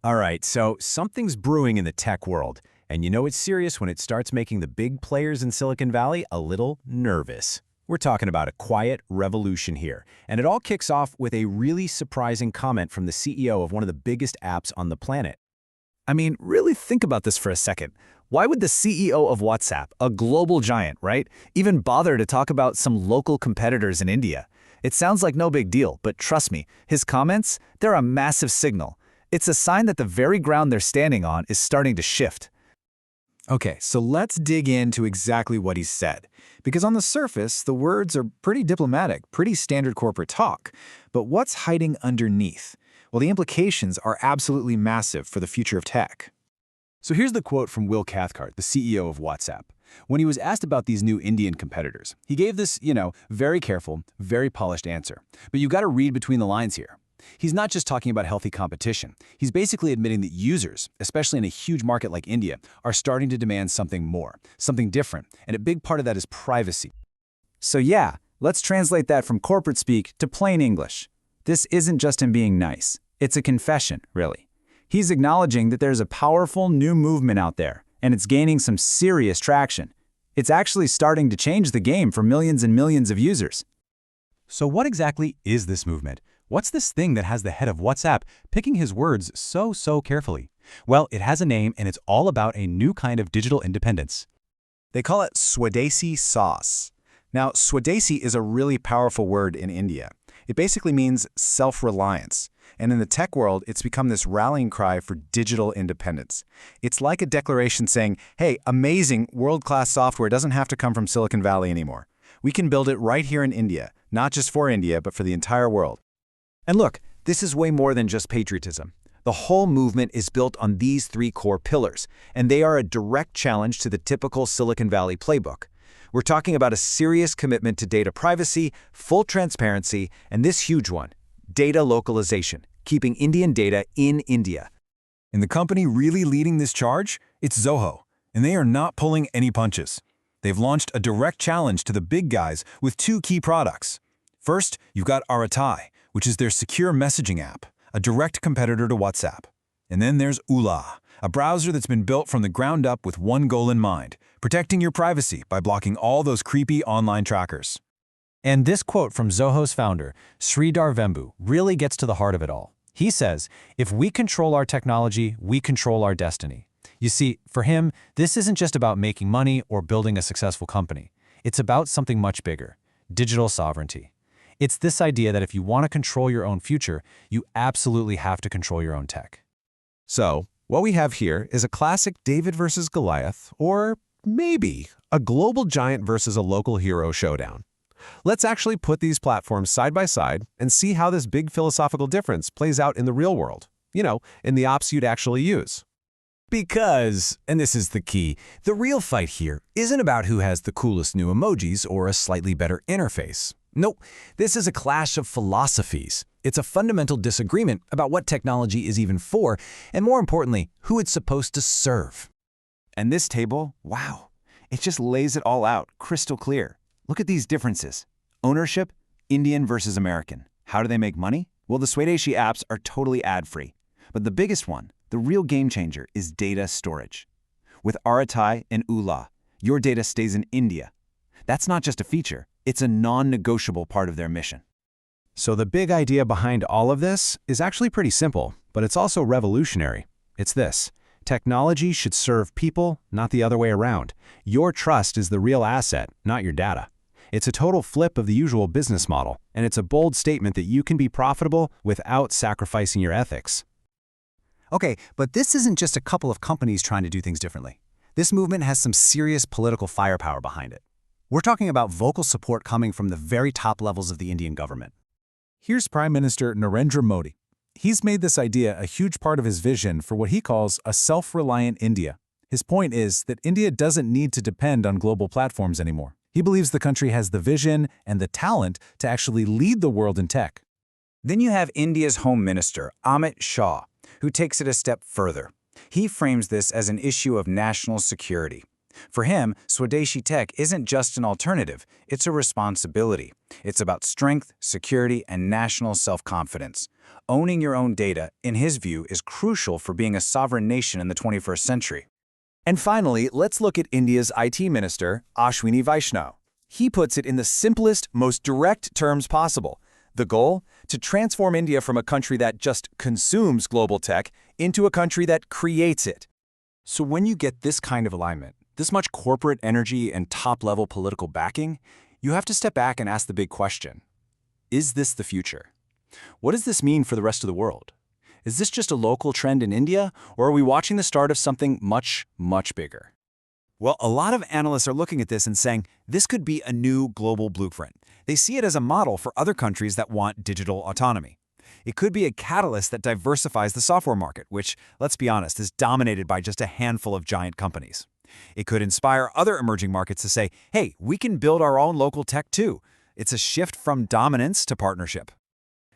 All right, so something's brewing in the tech world, and you know it's serious when it starts making the big players in Silicon Valley a little nervous. We're talking about a quiet revolution here, and it all kicks off with a really surprising comment from the CEO of one of the biggest apps on the planet. I mean, really think about this for a second. Why would the CEO of WhatsApp, a global giant, right, even bother to talk about some local competitors in India? It sounds like no big deal, but trust me, his comments, they're a massive signal. It's a sign that the very ground they're standing on is starting to shift. Okay, so let's dig into exactly what he said. Because on the surface, the words are pretty diplomatic, pretty standard corporate talk. But what's hiding underneath? Well, the implications are absolutely massive for the future of tech. So here's the quote from Will Cathcart, the CEO of WhatsApp. When he was asked about these new Indian competitors, he gave this, very careful, very polished answer. But you got to read between the lines here. He's not just talking about healthy competition. He's basically admitting that users, especially in a huge market like India, are starting to demand something more, something different, and a big part of that is privacy. So yeah, let's translate that from corporate speak to plain English. This isn't just him being nice. It's a confession, really. He's acknowledging that there's a powerful new movement out there, and it's gaining some serious traction. It's actually starting to change the game for millions and millions of users. So what exactly is this movement? What's this thing that has the head of WhatsApp picking his words so carefully? Well, it has a name and it's all about a new kind of digital independence. They call it Swadeshi SaaS. Now, Swadeshi is a really powerful word in India. It basically means self-reliance. And in the tech world, it's become this rallying cry for digital independence. It's like a declaration saying, hey, amazing, world-class software doesn't have to come from Silicon Valley anymore. We can build it right here in India, not just for India, but for the entire world. And look, this is way more than just patriotism. The whole movement is built on these three core pillars, and they are a direct challenge to the typical Silicon Valley playbook. We're talking about a serious commitment to data privacy, full transparency, and this huge one, data localization, keeping Indian data in India. And the company really leading this charge? It's Zoho, and they are not pulling any punches. They've launched a direct challenge to the big guys with two key products. First, you've got Arattai, which is their secure messaging app, a direct competitor to WhatsApp. And then there's Ulaa, a browser that's been built from the ground up with one goal in mind, protecting your privacy by blocking all those creepy online trackers. And this quote from Zoho's founder, Sridhar Vembu, really gets to the heart of it all. He says, if we control our technology, we control our destiny. You see, for him, this isn't just about making money or building a successful company. It's about something much bigger, digital sovereignty. It's this idea that if you want to control your own future, you absolutely have to control your own tech. So, what we have here is a classic David versus Goliath, or maybe a global giant versus a local hero showdown. Let's actually put these platforms side by side and see how this big philosophical difference plays out in the real world, in the apps you'd actually use. Because, and this is the key, the real fight here isn't about who has the coolest new emojis or a slightly better interface. Nope, this is a clash of philosophies. It's a fundamental disagreement about what technology is even for, and more importantly, who it's supposed to serve. And this table, wow, it just lays it all out, crystal clear. Look at these differences. Ownership, Indian versus American. How do they make money? Well, the Swadeshi apps are totally ad-free. But the biggest one, the real game changer, is data storage. With Arattai and Ulaa, your data stays in India. That's not just a feature, it's a non-negotiable part of their mission. So the big idea behind all of this is actually pretty simple, but it's also revolutionary. It's this: technology should serve people, not the other way around. Your trust is the real asset, not your data. It's a total flip of the usual business model, and it's a bold statement that you can be profitable without sacrificing your ethics. Okay, but this isn't just a couple of companies trying to do things differently. This movement has some serious political firepower behind it. We're talking about vocal support coming from the very top levels of the Indian government. Here's Prime Minister Narendra Modi. He's made this idea a huge part of his vision for what he calls a self-reliant India. His point is that India doesn't need to depend on global platforms anymore. He believes the country has the vision and the talent to actually lead the world in tech. Then you have India's Home Minister, Amit Shah, who takes it a step further. He frames this as an issue of national security. For him, Swadeshi tech isn't just an alternative, it's a responsibility. It's about strength, security, and national self-confidence. Owning your own data, in his view, is crucial for being a sovereign nation in the 21st century. And finally, let's look at India's IT minister, Ashwini Vaishnaw. He puts it in the simplest, most direct terms possible. The goal? To transform India from a country that just consumes global tech into a country that creates it. So when you get this kind of alignment, this much corporate energy and top-level political backing, you have to step back and ask the big question. Is this the future? What does this mean for the rest of the world? Is this just a local trend in India, or are we watching the start of something much, much bigger? Well, a lot of analysts are looking at this and saying this could be a new global blueprint. They see it as a model for other countries that want digital autonomy. It could be a catalyst that diversifies the software market, which, let's be honest, is dominated by just a handful of giant companies. It could inspire other emerging markets to say, hey, we can build our own local tech too. It's a shift from dominance to partnership.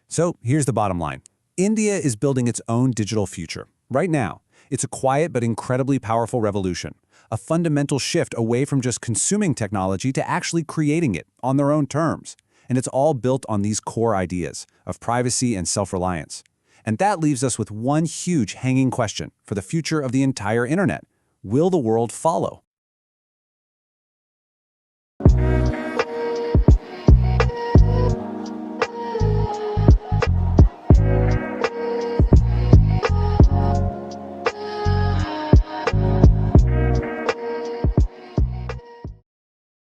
So here's the bottom line. India is building its own digital future. Right now, it's a quiet but incredibly powerful revolution, a fundamental shift away from just consuming technology to actually creating it on their own terms. And it's all built on these core ideas of privacy and self-reliance. And that leaves us with one huge hanging question for the future of the entire internet. Will the world follow?